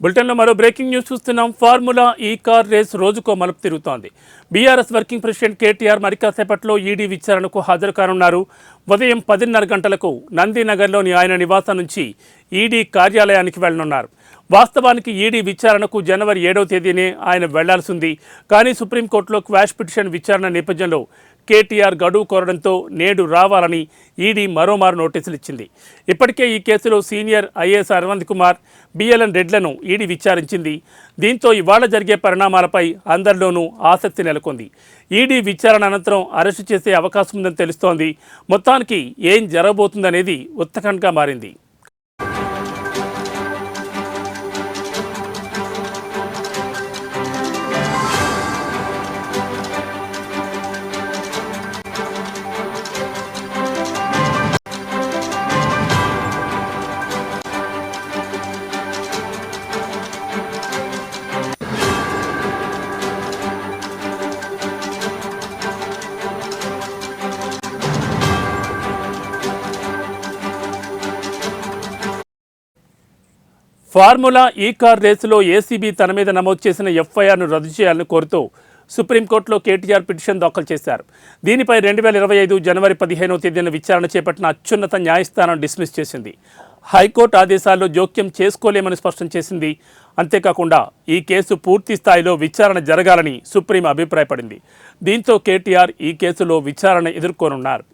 బులెటిన్లో మరో breaking news చూస్తున్నాం. ఫార్ములా ఈ కార్ రేస్ రోజుకో మలుపు తిరుగుతోంది. బీఆర్ఎస్ వర్కింగ్ ప్రెసిడెంట్ కేటీఆర్ మరి కాసేపట్లో ఈడీ విచారణకు హాజరు కానున్నారు. ఉదయం 10:30 గంటలకు నందినగర్లోని ఆయన నివాసం నుంచి ఈడీ కార్యాలయానికి వెళ్లనున్నారు. వాస్తవానికి ఈడీ విచారణకు జనవరి 7వ తేదీనే ఆయన వెళ్లాల్సింది. కానీ సుప్రీంకోర్టులో క్వాష్ పిటిషన్ విచారణ నేపథ్యంలో కేటీఆర్ గడువు కోరడంతో నేడు రావాలని ఈడీ మరోమారు నోటీసులు ఇచ్చింది. ఇప్పటికే ఈ కేసులో senior IAS Arvind Kumar, BLN రెడ్లను ఈడీ విచారించింది. దీంతో ఇవాళ జరిగే పరిణామాలపై అందరిలోనూ ఆసక్తి నెలకొంది. ఈడీ విచారణ అనంతరం అరెస్టు చేసే అవకాశం ఉందని తెలుస్తోంది. మొత్తానికి ఏం జరగబోతుందనేది ఉత్కంఠగా మారింది. ఫార్ములా ఈ కార్ రేసులో ఏసీబీ తన మీద నమోదు చేసిన ఎఫ్ఐఆర్ను రద్దు చేయాలని కోరుతూ సుప్రీంకోర్టులో కేటీఆర్ పిటిషన్ దాఖలు చేశారు. దీనిపై 2025 జనవరి 15వ తేదీన విచారణ చేపట్టిన అత్యున్నత న్యాయస్థానం డిస్మిస్ చేసింది. హైకోర్టు ఆదేశాల్లో జోక్యం చేసుకోలేమని స్పష్టం చేసింది. అంతేకాకుండా ఈ కేసు పూర్తి స్థాయిలో విచారణ జరగాలని సుప్రీం అభిప్రాయపడింది. దీంతో కేటీఆర్ ఈ కేసులో విచారణ ఎదుర్కోనున్నారు.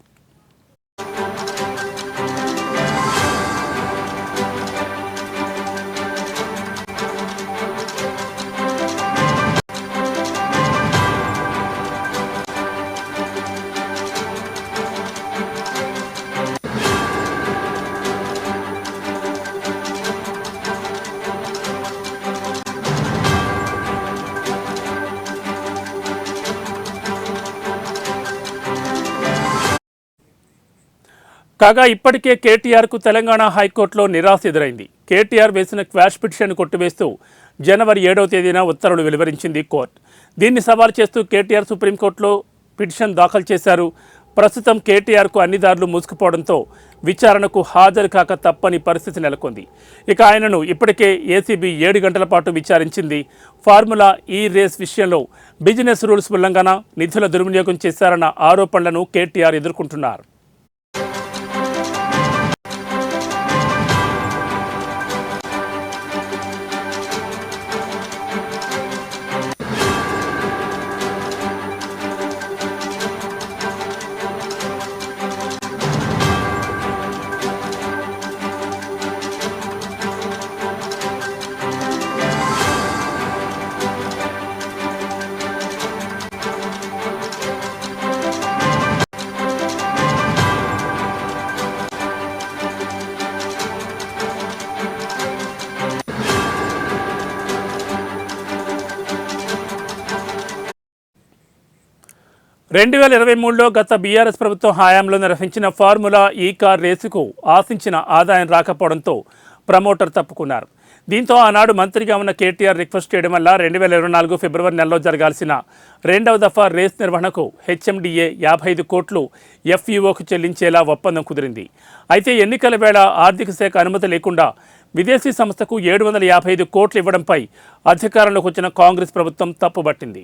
కాగా ఇప్పటికే కేటీఆర్కు తెలంగాణ హైకోర్టులో నిరాశ ఎదురైంది. కేటీఆర్ వేసిన క్వాష్ పిటిషన్ కొట్టివేస్తూ జనవరి 7వ తేదీన ఉత్తర్వులు వెలువరించింది కోర్టు. దీన్ని సవాల్ చేస్తూ కేటీఆర్ సుప్రీంకోర్టులో పిటిషన్ దాఖలు చేశారు. ప్రస్తుతం కేటీఆర్కు అన్ని దారులు మూసుకుపోవడంతో విచారణకు హాజరు కాక తప్పని పరిస్థితి నెలకొంది. ఇక ఆయనను ఇప్పటికే ఏసీబీ 7 గంటల పాటు విచారించింది. ఫార్ములా ఈ రేస్ విషయంలో బిజినెస్ రూల్స్ ఉల్లంఘన, నిధుల దుర్వినియోగం చేశారన్న ఆరోపణలను కేటీఆర్ ఎదుర్కొంటున్నారు. రెండు 2023లో గత బీఆర్ఎస్ ప్రభుత్వం హయాంలో నిర్వహించిన ఫార్ములా ఈ కార్ రేసుకు ఆశించిన ఆదాయం రాకపోవడంతో ప్రమోటర్ తప్పుకున్నారు. దీంతో ఆనాడు మంత్రిగా ఉన్న కేటీఆర్ రిక్వెస్ట్ చేయడం వల్ల 2024 ఫిబ్రవరి నెలలో జరగాల్సిన 2వ దఫా రేస్ నిర్వహణకు హెచ్ఎండిఏ 55 కోట్లు ఎఫ్ఈఓకు చెల్లించేలా ఒప్పందం కుదిరింది. అయితే ఎన్నికల వేళ ఆర్థిక శాఖ అనుమతి లేకుండా విదేశీ సంస్థకు 755 కోట్లు ఇవ్వడంపై అధికారంలోకి వచ్చిన కాంగ్రెస్ ప్రభుత్వం తప్పుబట్టింది.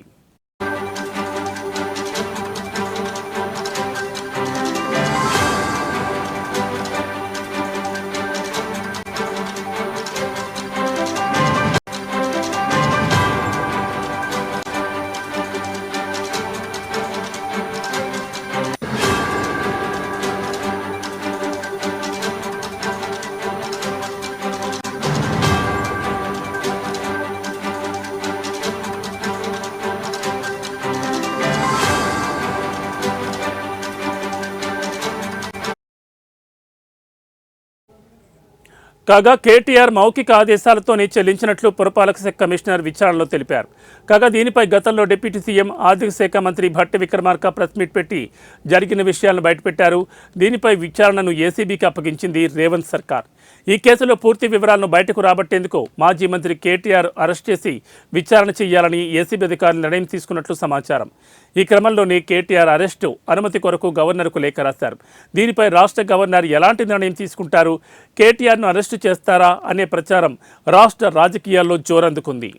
కాగా కేటీఆర్ మౌఖిక ఆదేశాలతోనే చెల్లించినట్లు పురపాలక శాఖ కమిషనర్ విచారణలో తెలిపారు. కాగా దీనిపై గతంలో డిప్యూటీ సీఎం ఆర్థిక శాఖ మంత్రి భట్టి విక్రమార్క ప్రెస్ మీట్ పెట్టి జరిగిన విషయాలను బయటపెట్టారు. దీనిపై విచారణను ఏసీబీకి అప్పగించింది రేవంత్ సర్కార్. ఈ కేసులో పూర్తి వివరాలను బయటకు రాబట్టేందుకు మాజీ మంత్రి కేటీఆర్ అరెస్ట్ చేసి విచారణ చేయాలని ఏసీబీ అధికారులు నిర్ణయం తీసుకున్నట్లు సమాచారం. ఈ క్రమంలోనే కేటీఆర్ అరెస్టు అనుమతి కొరకు గవర్నర్కు లేఖ రాశారు. దీనిపై రాష్ట్ర గవర్నర్ ఎలాంటి నిర్ణయం తీసుకుంటారు, కేటీఆర్ను అరెస్టు చేస్తారా అనే ప్రచారం రాష్ట్ర రాజకీయాల్లో జోరందుకుంది.